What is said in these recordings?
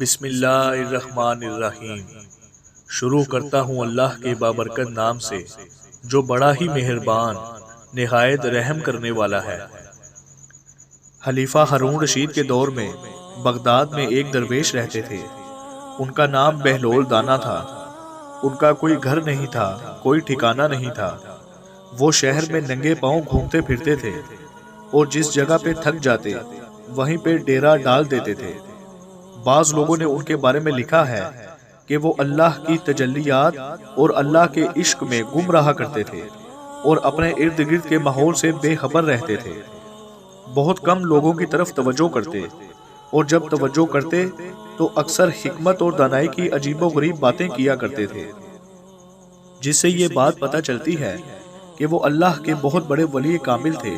بسم اللہ الرحمن الرحیم۔ شروع کرتا ہوں اللہ کے بابرکت نام سے جو بڑا ہی مہربان نہایت رحم کرنے والا ہے۔ خلیفہ ہارون رشید کے دور میں بغداد میں ایک درویش رہتے تھے۔ ان کا نام بہلول دانا تھا۔ ان کا کوئی گھر نہیں تھا، کوئی ٹھکانہ نہیں تھا۔ وہ شہر میں ننگے پاؤں گھومتے پھرتے تھے اور جس جگہ پہ تھک جاتے وہیں پہ ڈیرا ڈال دیتے تھے۔ بعض لوگوں نے ان کے بارے میں لکھا ہے کہ وہ اللہ کی تجلیات اور اللہ کے عشق میں گم رہا کرتے تھے اور اپنے ارد گرد کے ماحول سے بے خبر رہتے تھے۔ بہت کم لوگوں کی طرف توجہ کرتے اور جب توجہ کرتے تو اکثر حکمت اور دانائی کی عجیب و غریب باتیں کیا کرتے تھے، جس سے یہ بات پتہ چلتی ہے کہ وہ اللہ کے بہت بڑے ولی کامل تھے۔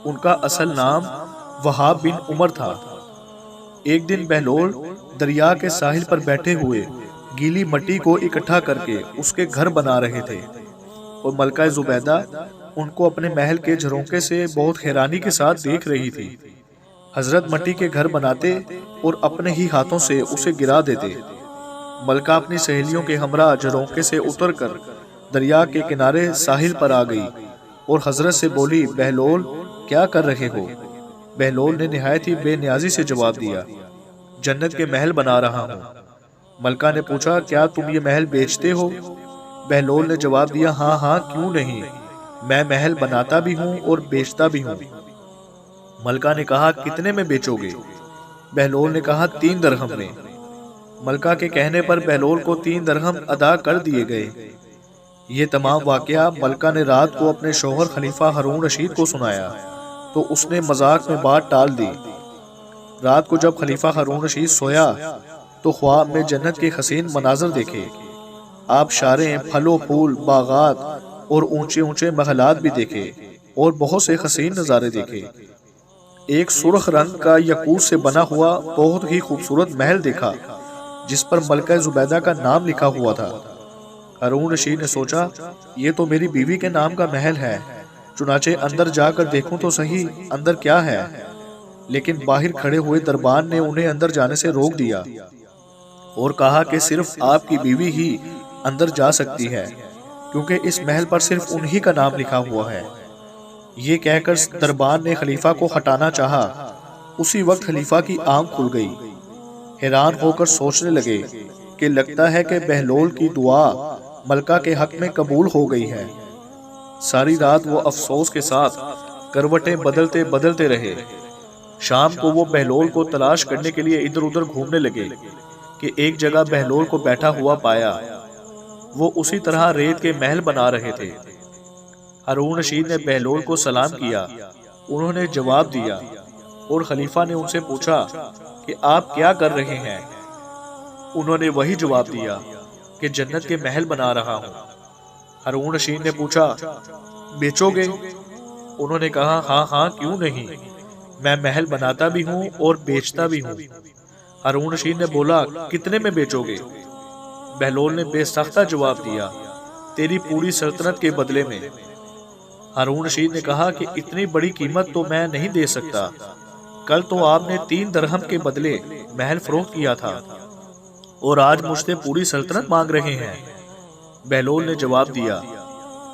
ان کا اصل نام وہاب بن عمر تھا۔ ایک دن بہلول دریا کے ساحل پر بیٹھے ہوئے گیلی مٹی کو اکٹھا کر کے اس کے گھر بنا رہے تھے اور ملکہ زبیدہ ان کو اپنے محل کے جھرونکے سے بہت حیرانی کے ساتھ دیکھ رہی تھی۔ حضرت مٹی کے گھر بناتے اور اپنے ہی ہاتھوں سے اسے گرا دیتے۔ ملکہ اپنی سہیلیوں کے ہمراہ جھرونکے سے اتر کر دریا کے کنارے ساحل پر آ گئی اور حضرت سے بولی، بہلول کیا کر رہے ہو؟ بہلول نے نہایت ہی بے نیازی سے جواب دیا، جنت کے محل بنا رہا ہوں۔ ملکہ نے پوچھا، کیا تم یہ محل بیچتے ہو؟ بہلول نے جواب دیا، ہاں ہاں کیوں نہیں، میں محل بناتا بھی ہوں اور بیچتا بھی ہوں۔ ملکہ نے کہا، کتنے میں بیچو گے؟ بہلول نے کہا، 3 درہم میں۔ ملکہ کے کہنے پر بہلول کو 3 درہم ادا کر دیے گئے۔ یہ تمام واقعہ ملکہ نے رات کو اپنے شوہر خلیفہ ہارون رشید کو سنایا تو اس نے مذاق میں بات ٹال دی۔ رات کو جب خلیفہ ہارون رشید سویا تو خواب میں جنت کے حسین مناظر دیکھے۔ آبشاریں، پھل و پھول، باغات اور اونچے اونچے محلات بھی دیکھے اور بہت سے حسین نظارے دیکھے۔ ایک سرخ رنگ کا یاقوت سے بنا ہوا بہت ہی خوبصورت محل دیکھا جس پر ملکہ زبیدہ کا نام لکھا ہوا تھا۔ ہارون رشید نے سوچا، یہ تو میری بیوی کے نام کا محل ہے، چنانچہ اندر جا کر دیکھوں تو صحیح اندر کیا ہے۔ لیکن باہر کھڑے ہوئے دربان نے انہیں اندر جانے سے روک دیا اور کہا کہ صرف آپ کی بیوی ہی اندر جا سکتی ہے کیونکہ اس محل پر صرف انہی کا نام لکھا ہوا ہے۔ یہ کہہ کر دربان نے خلیفہ کو ہٹانا چاہا۔ اسی وقت خلیفہ کی آنکھ کھل گئی۔ حیران ہو کر سوچنے لگے کہ لگتا ہے کہ بہلول کی دعا ملکہ کے حق میں قبول ہو گئی ہے۔ ساری رات وہ افسوس کے ساتھ کروٹیں بدلتے بدلتے رہے۔ شام کو وہ بہلول کو تلاش کرنے کے لیے ادھر ادھر گھومنے لگے کہ ایک جگہ بہلول کو بیٹھا ہوا پایا۔ وہ اسی طرح ریت کے محل بنا رہے تھے۔ ہارون رشید نے بہلول کو سلام کیا، انہوں نے جواب دیا اور خلیفہ نے ان سے پوچھا کہ آپ کیا کر رہے ہیں؟ انہوں نے وہی جواب دیا کہ جنت کے محل بنا رہا ہوں۔ ہارون رشید نے پوچھا، بیچو گے؟ انہوں نے کہا، ہاں ہاں کیوں نہیں، میں محل بناتا بھی ہوں اور بیچتا بھی ہوں۔ ہارون رشید نے بولا، کتنے میں بیچو گے؟ بہلول نے بے سختہ جواب دیا، تیری پوری سلطنت کے بدلے میں۔ ہارون رشید نے کہا کہ اتنی بڑی قیمت تو میں نہیں دے سکتا، کل تو آپ نے 3 درہم کے بدلے محل فروخت کیا تھا اور آج مجھ سے پوری سلطنت مانگ رہے ہیں۔ بہلول نے جواب دیا،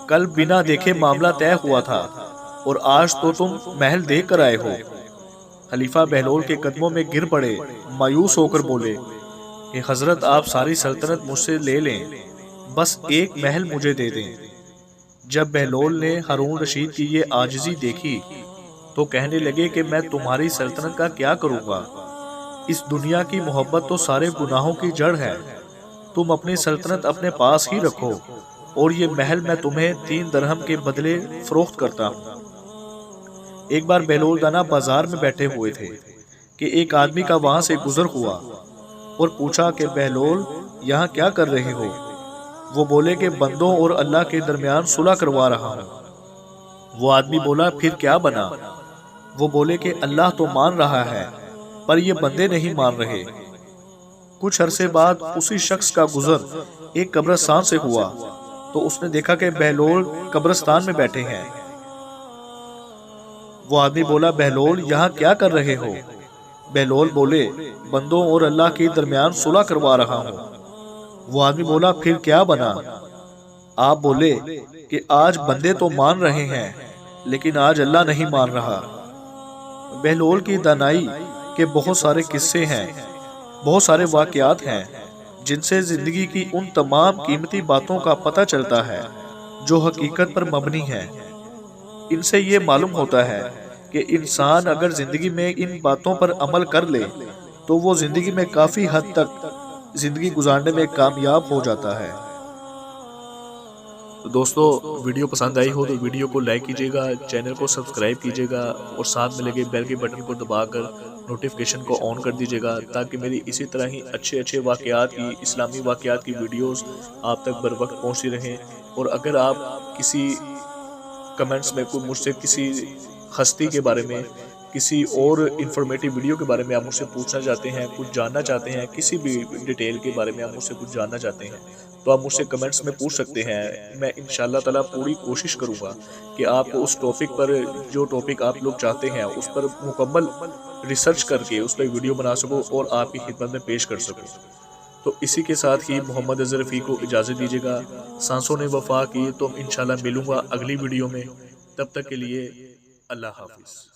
کل بنا دیکھے معاملہ طے ہوا تھا اور آج تو تم محل دیکھ کر آئے ہو۔ خلیفہ بہلول کے قدموں میں گر پڑے، مایوس ہو کر بولے کہ حضرت آپ ساری سلطنت مجھ سے لے لیں، بس ایک محل مجھے دے دیں۔ جب بہلول نے ہارون رشید کی یہ عاجزی دیکھی تو کہنے لگے کہ میں تمہاری سلطنت کا کیا کروں گا؟ اس دنیا کی محبت تو سارے گناہوں کی جڑ ہے، تم اپنی سلطنت اپنے پاس ہی رکھو اور یہ محل میں تمہیں 3 درہم کے بدلے فروخت کرتا ہوں۔ ایک بار بہلول دانا بازار میں بیٹھے ہوئے تھے کہ ایک آدمی کا وہاں سے گزر ہوا اور پوچھا کہ بہلول یہاں کیا کر رہے ہو؟ وہ بولے کہ بندوں اور اللہ کے درمیان صلح کروا رہا ہوں۔ وہ آدمی بولا، پھر کیا بنا؟ وہ بولے کہ اللہ تو مان رہا ہے پر یہ بندے نہیں مان رہے۔ کچھ عرصے بعد اسی شخص کا گزر ایک قبرستان سے ہوا تو اس نے دیکھا کہ بہلول قبرستان میں بیٹھے ہیں۔ وہ آدمی بولا، بہلول یہاں کیا کر رہے ہو؟ بہلول بولے بندوں اور اللہ کے درمیان صلح کروا رہا ہوں۔ وہ آدمی بولا پھر کیا بنا؟ آپ بولے کہ آج بندے تو مان رہے ہیں لیکن آج اللہ نہیں مان رہا۔ بہلول کی دانائی کے بہت سارے قصے ہیں، بہت سارے واقعات ہیں جن سے زندگی کی ان تمام قیمتی باتوں کا پتہ چلتا ہے جو حقیقت پر مبنی ہیں۔ ان سے یہ معلوم ہوتا ہے کہ انسان اگر زندگی میں ان باتوں پر عمل کر لے تو وہ زندگی میں کافی حد تک زندگی گزارنے میں کامیاب ہو جاتا ہے۔ تو دوستو، ویڈیو پسند آئی ہو تو ویڈیو کو لائک کیجیے گا، چینل کو سبسکرائب کیجیے گا اور ساتھ میں لگے بیل کے بٹن کو دبا کر نوٹیفیکیشن کو آن کر دیجیے گا تاکہ میری اسی طرح ہی اچھے واقعات کی، اسلامی واقعات کی ویڈیوز آپ تک بر وقت پہنچتی رہیں۔ اور اگر آپ کسی کمنٹس میں کوئی مجھ سے کسی ہستی کے بارے میں، کسی اور انفارمیٹیو ویڈیو کے بارے میں آپ مجھ سے پوچھنا چاہتے ہیں، کچھ جاننا چاہتے ہیں، کسی بھی ڈیٹیل کے بارے میں آپ مجھ سے کچھ جاننا چاہتے ہیں تو آپ مجھ سے کمنٹس میں پوچھ سکتے ہیں۔ میں انشاءاللہ تعالیٰ پوری کوشش کروں گا کہ آپ کو اس ٹاپک پر، جو ٹاپک آپ لوگ چاہتے ہیں، اس پر مکمل ریسرچ کر کے اس پر ویڈیو بنا سکوں اور آپ کی خدمت میں پیش کر سکوں۔ تو اسی کے ساتھ ہی محمد اظہر رفیق کو اجازت دیجیے گا۔ سانسوں نے وفا کی، تو انشاءاللہ ملوں گا اگلی ویڈیو میں۔ تب تک کے لیے اللہ حافظ۔